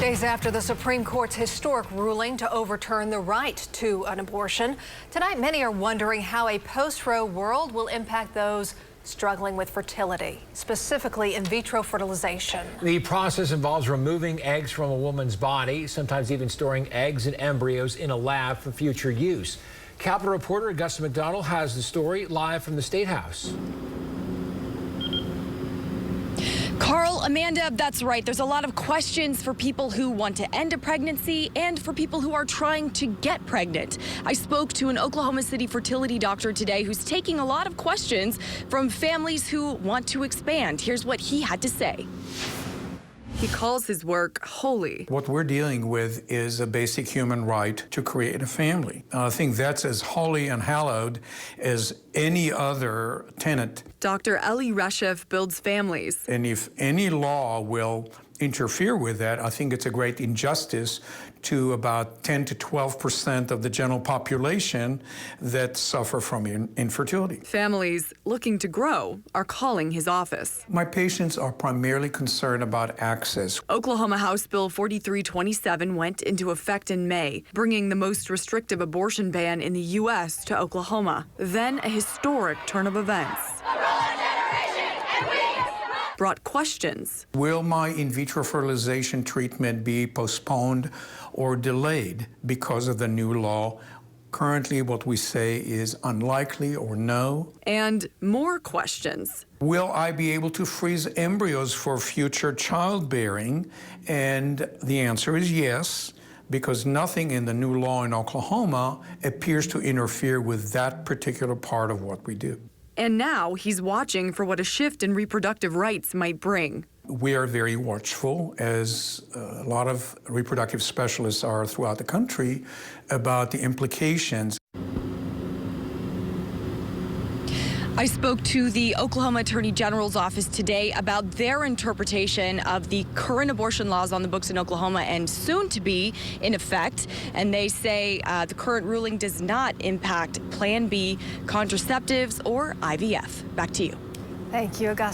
Days after the Supreme Court's historic ruling to overturn the right to an abortion, tonight many are wondering how a post-Roe world will impact those struggling with fertility, specifically in vitro fertilization. The process involves removing eggs from a woman's body, sometimes even storing eggs and embryos in a lab for future use. Capitol reporter Augusta McDonald has the story live from the State House. Carl, Amanda, that's right. There's a lot of questions for people who want to end a pregnancy and for people who are trying to get pregnant. I spoke to an Oklahoma City fertility doctor today who's taking a lot of questions from families who want to expand. Here's what he had to say. He calls his work holy. What we're dealing with is a basic human right to create a family. I think that's as holy and hallowed as any other tenet. Dr. Eli Reshev builds families. And if any law will interfere with that, I think it's a great injustice to about 10 to 12% of the general population that suffer from infertility. Families looking to grow are calling his office. My patients are primarily concerned about access. Oklahoma House Bill 4327 went into effect in May, bringing the most restrictive abortion ban in the U.S. to Oklahoma. Then a historic turn of events brought questions. Will my in vitro fertilization treatment be postponed or delayed because of the new law? Currently, what we say is unlikely or no. And more questions. Will I be able to freeze embryos for future childbearing? And the answer is yes, because nothing in the new law in Oklahoma appears to interfere with that particular part of what we do. And now he's watching for what a shift in reproductive rights might bring. We are very watchful, as a lot of reproductive specialists are throughout the country, about the implications. I spoke to the Oklahoma Attorney General's office today about their interpretation of the current abortion laws on the books in Oklahoma and soon to be in effect. And they say the current ruling does not impact Plan B, contraceptives, or IVF. Back to you. Thank you, Augusta.